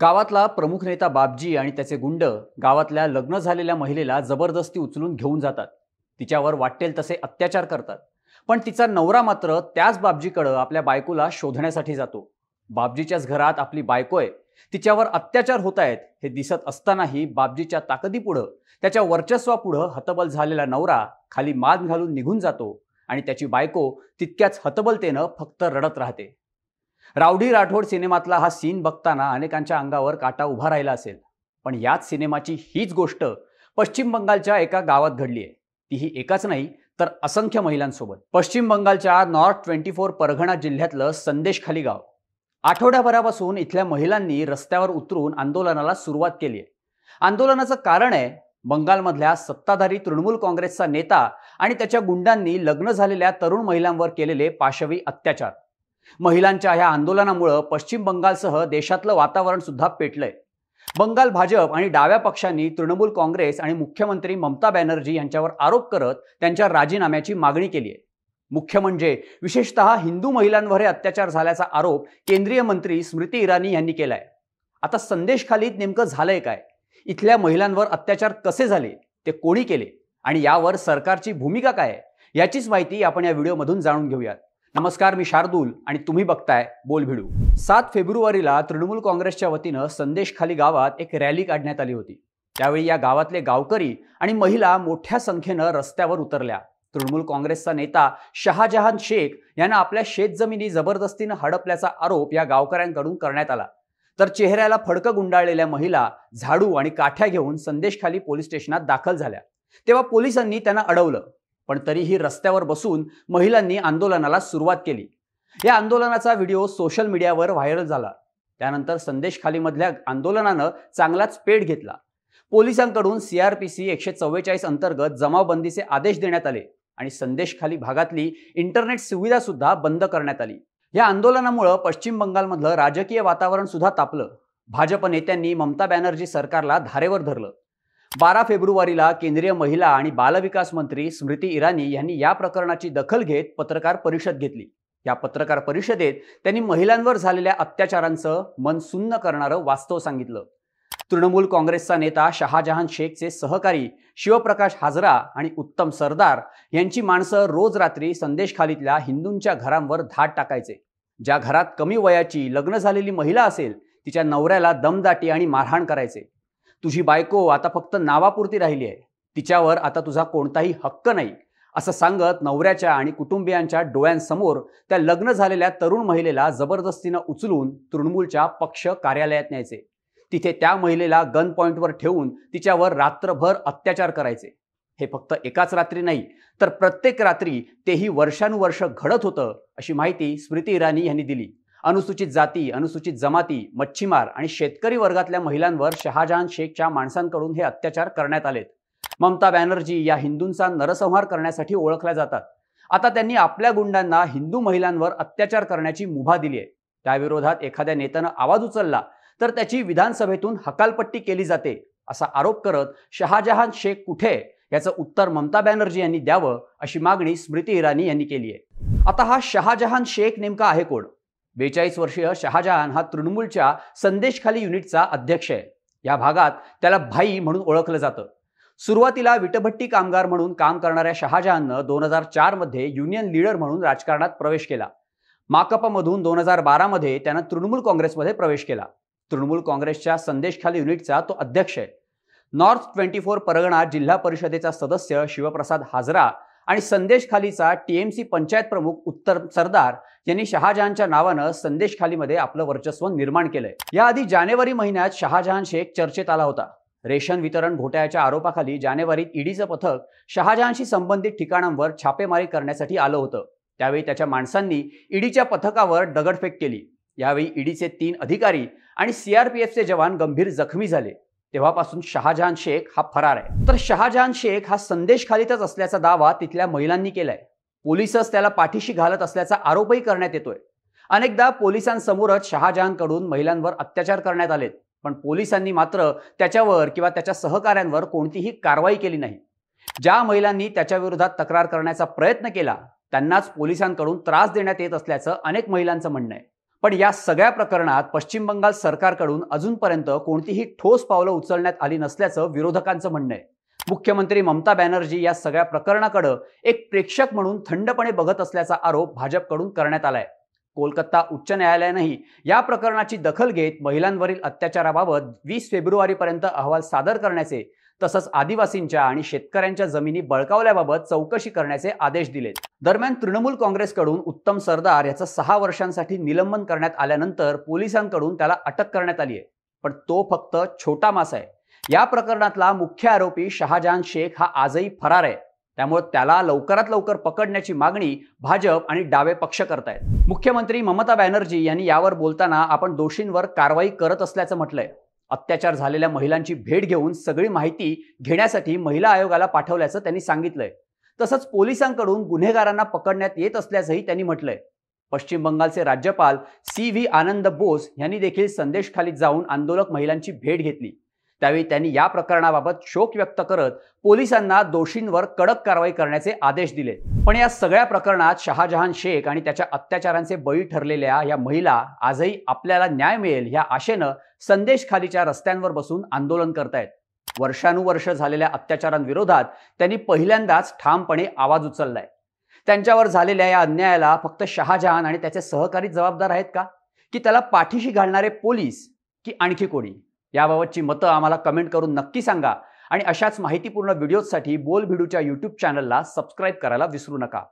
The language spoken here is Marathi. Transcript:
गावातला प्रमुख नेता बापजी आणि त्याचे गुंड गावातल्या लग्न झालेल्या महिलेला जबरदस्ती उचलून घेऊन जातात. तिच्यावर वाटेल तसे अत्याचार करतात. पण तिचा नवरा मात्र त्याच बापजीकडे आपल्या बायकोला शोधण्यासाठी जातो. बापजीच्याच घरात आपली बायको आहे, तिच्यावर अत्याचार होत आहेत हे दिसत असतानाही बापजीच्या ताकदीपुढं, त्याच्या वर्चस्वापुढं हतबल झालेला नवरा खाली मान घालून निघून जातो आणि त्याची बायको तितक्याच हतबलतेनं फक्त रडत राहते. रावडी राठोड सिनेमातला हा सीन बघताना अनेकांच्या अंगावर काटा उभा राहिला असेल. पण याच सिनेमाची हीच गोष्ट पश्चिम बंगालच्या एका गावात घडली आहे. तीही एकाच नाही तर असंख्य महिलांसोबत. पश्चिम बंगालच्या नॉर्थ 24 परगणा जिल्ह्यातलं संदेशखाली गाव. आठवड्याभरापासून इथल्या महिलांनी रस्त्यावर उतरून आंदोलनाला सुरुवात केली आहे. आंदोलनाचं कारण आहे बंगालमधल्या सत्ताधारी तृणमूल काँग्रेसचा नेता आणि त्याच्या गुंडांनी लग्न झालेल्या तरुण महिलांवर केलेले पाशवी अत्याचार. महिलांच्या ह्या आंदोलनामुळे पश्चिम बंगालसह देशातलं वातावरण सुद्धा पेटलंय. बंगाल भाजप आणि डाव्या पक्षांनी तृणमूल काँग्रेस आणि मुख्यमंत्री ममता बॅनर्जी यांच्यावर आरोप करत त्यांच्या राजीनाम्याची मागणी केली आहे. मुख्य म्हणजे विशेषतः हिंदू महिलांवर हे अत्याचार झाल्याचा आरोप केंद्रीय मंत्री स्मृती इराणी यांनी केलाय. आता संदेशखालीत नेमकं झालंय काय, इथल्या महिलांवर अत्याचार कसे झाले, ते कोणी केले आणि यावर सरकारची भूमिका काय आहे, याचीच माहिती आपण या व्हिडिओमधून जाणून घेऊयात. नमस्कार, मी शार्दूल आणि तुम्ही बघताय बोलभिडू. 7 फेब्रुवारीला तृणमूल काँग्रेसच्या वतीनं संदेशखाली गावात एक रॅली काढण्यात आली होती. त्यावेळी या गावातले गावकरी आणि महिला मोठ्या संख्येनं रस्त्यावर उतरल्या. तृणमूल काँग्रेसचा नेता शहाजहान शेख यांना आपल्या शेतजमिनी जबरदस्तीनं हडपल्याचा आरोप या गावकऱ्यांकडून करण्यात आला. तर चेहऱ्याला फडकं गुंडाळलेल्या महिला झाडू आणि काठ्या घेऊन संदेशखाली पोलीस स्टेशनात दाखल झाल्या. तेव्हा पोलिसांनी त्यांना अडवलं. पण तरीही रस्त्यावर बसून महिलांनी आंदोलनाला सुरुवात केली. या आंदोलनाचा व्हिडिओ सोशल मीडियावर व्हायरल झाला. त्यानंतर संदेशखालीमधल्या आंदोलनानं चांगलाच पेट घेतला. पोलिसांकडून CRPC 144 अंतर्गत जमावबंदीचे आदेश देण्यात आले आणि संदेशखाली भागातली इंटरनेट सुविधा सुद्धा बंद करण्यात आली. या आंदोलनामुळे पश्चिम बंगालमधलं राजकीय वातावरण सुद्धा तापलं. भाजप नेत्यांनी ममता बॅनर्जी सरकारला धारेवर धरलं. 12 फेब्रुवारीला केंद्रीय महिला आणि बालविकास मंत्री स्मृती इराणी यांनी या प्रकरणाची दखल घेत पत्रकार परिषद घेतली. या पत्रकार परिषदेत त्यांनी महिलांवर झालेल्या अत्याचारांचं मन सुन्न करणारं वास्तव सांगितलं. तृणमूल काँग्रेसचा नेता शहाजहान शेखचे सहकारी शिवप्रकाश हाजरा आणि उत्तम सरदार यांची माणसं रोज रात्री संदेशखालीतल्या हिंदूंच्या घरांवर धाड टाकायचे. ज्या घरात कमी वयाची लग्न झालेली महिला असेल तिच्या नवऱ्याला दमदाटी आणि मारहाण करायचे. तुझी बायको आता फक्त नावापुरती राहिली आहे, तिच्यावर आता तुझा कोणताही हक्क नाही, असं सांगत नवऱ्याच्या आणि कुटुंबियांच्या डोळ्यांसमोर त्या लग्न झालेल्या तरुण महिलेला जबरदस्तीनं उचलून तृणमूलच्या पक्ष कार्यालयात न्यायचे. तिथे त्या महिलेला गन पॉइंटवर ठेवून तिच्यावर रात्रभर अत्याचार करायचे. हे फक्त एकाच रात्री नाही तर प्रत्येक रात्री, तेही वर्षानुवर्ष घडत होतं, अशी माहिती स्मृती इराणी यांनी दिली. अनुसूचित जाती, अनुसूचित जमाती, मच्छीमार आणि शेतकरी वर्गातल्या महिलांवर शहाजहान शेखच्या माणसांकडून हे अत्याचार करण्यात आलेत. ममता बॅनर्जी या हिंदूंचा नरसंहार करण्यासाठी ओळखल्या जातात. आता त्यांनी आपल्या गुंडांना हिंदू महिलांवर अत्याचार करण्याची मुभा दिली आहे. त्याविरोधात एखाद्या नेत्यानं आवाज उचलला तर त्याची विधानसभेतून हकालपट्टी केली जाते, असा आरोप करत शहाजहान शेख कुठे याचं उत्तर ममता बॅनर्जी यांनी द्यावं, अशी मागणी स्मृती इराणी यांनी केली आहे. आता हा शहाजहान शेख नेमका आहे कोण? 42 वर्षीय शहाजहान हा तृणमूलच्या संदेशखाली युनिटचा अध्यक्ष आहे. या भागात त्याला भाई म्हणून ओळखलं जातं. सुरुवातीला विटभट्टी कामगार म्हणून काम करणाऱ्या शहाजहाननं 2004 मध्ये युनियन लीडर म्हणून राजकारणात प्रवेश केला. माकपमधून 2012 मध्ये त्यानं तृणमूल काँग्रेसमध्ये प्रवेश केला. तृणमूल काँग्रेसच्या संदेशखाली युनिटचा तो अध्यक्ष आहे. नॉर्थ 24 परगणा जिल्हा परिषदेचा सदस्य शिवप्रसाद हाजरा आणि संदेशखालीचा TMC पंचायत प्रमुख उत्तम सरदार यांनी शहाजहानच्या नावानं संदेशखालीमध्ये आपलं वर्चस्व निर्माण केलंय. याआधी जानेवारी महिन्यात शहाजहान शेख चर्चेत आला होता. रेशन वितरण घोटाळ्याच्या आरोपाखाली जानेवारीत ईडीचं पथक शहाजहानशी संबंधित ठिकाणांवर छापेमारी करण्यासाठी आलं होतं. त्यावेळी त्याच्या माणसांनी ईडीच्या पथकावर दगडफेक केली. यावेळी ईडीचे 3 अधिकारी आणि CRPFचे जवान गंभीर जखमी झाले. तेव्हापासून शहाजहान शेख हा फरार आहे. तर शहाजहान शेख हा संदेशखालीतच असल्याचा दावा तिथल्या महिलांनी केलाय. पोलिसच त्याला पाठीशी घालत असल्याचा आरोपही करण्यात येतोय. अनेकदा पोलिसांसमोरच शहाजहानकडून महिलांवर अत्याचार करण्यात आलेत, पण पोलिसांनी मात्र त्याच्यावर किंवा त्याच्या सहकाऱ्यांवर कोणतीही कारवाई केली नाही. ज्या महिलांनी त्याच्या विरोधात तक्रार करण्याचा प्रयत्न केला त्यांनाच पोलिसांकडून त्रास देण्यात येत असल्याचं अनेक महिलांचं म्हणणं आहे. पण या सगळ्या प्रकरणात पश्चिम बंगाल सरकारकडून अजूनपर्यंत कोणतीही ठोस पावलं उचलण्यात आली नसल्याचं विरोधकांचं म्हणणं आहे. मुख्यमंत्री ममता बॅनर्जी या सगळ्या प्रकरणाकडे एक प्रेक्षक म्हणून थंडपणे बघत असल्याचा आरोप भाजपकडून करण्यात आलाय. कोलकाता उच्च न्यायालयानेही या प्रकरणाची दखल घेत महिलांवरील अत्याचाराबाबत 20 फेब्रुवारीपर्यंत अहवाल सादर करण्याचे तसंच आदिवासींच्या आणि शेतकऱ्यांच्या जमिनी बळकावल्याबाबत चौकशी करण्याचे आदेश दिलेत. दरम्यान तृणमूल काँग्रेसकडून उत्तम सरदार याचं 6 वर्षांसाठी निलंबन करण्यात आल्यानंतर पोलिसांकडून त्याला अटक करण्यात आली आहे. पण तो फक्त छोटा मासा आहे. या प्रकरणातला मुख्य आरोपी शहाजहान शेख हा आजही फरार आहे. त्यामुळे त्याला लवकरात लवकर पकडण्याची मागणी भाजप आणि डावे पक्ष करतायत. मुख्यमंत्री ममता बॅनर्जी यांनी यावर बोलताना आपण दोषींवर कारवाई करत असल्याचं म्हटलंय. अत्याचार झालेल्या महिलांची भेट घेऊन सगळी माहिती घेण्यासाठी महिला आयोगाला पाठवल्याचं त्यांनी सांगितलंय. तसंच पोलिसांकडून गुन्हेगारांना पकडण्यात येत असल्याचंही त्यांनी म्हटलंय. पश्चिम बंगालचे राज्यपाल CV आनंद बोस यांनी देखील संदेशखालीत जाऊन आंदोलक महिलांची भेट घेतली. त्यावेळी त्यांनी या प्रकरणाबाबत शोक व्यक्त करत पोलिसांना दोषींवर कडक कारवाई करण्याचे आदेश दिले. पण या सगळ्या प्रकरणात शहाजहान शेख आणि त्याच्या अत्याचारांचे बळी ठरलेल्या या महिला आजही आपल्याला न्याय मिळेल या आशेनं संदेशखालीच्या रस्त्यांवर बसून आंदोलन करतायत. वर्षानुवर्ष झालेल्या अत्याचारांविरोधात त्यांनी पहिल्यांदाच ठामपणे आवाज उचललाय. त्यांच्यावर झालेल्या या अन्यायाला फक्त शहाजहान आणि त्याचे सहकारी जबाबदार आहेत का, की त्याला पाठीशी घालणारे पोलीस, की आणखी कोणी? याबाबतची मतं आम्हाला कमेंट करून नक्की सांगा आणि अशाच माहितीपूर्ण व्हिडिओजसाठी बोलभिडूच्या YouTube चॅनलला सबस्क्राईब करायला विसरू नका.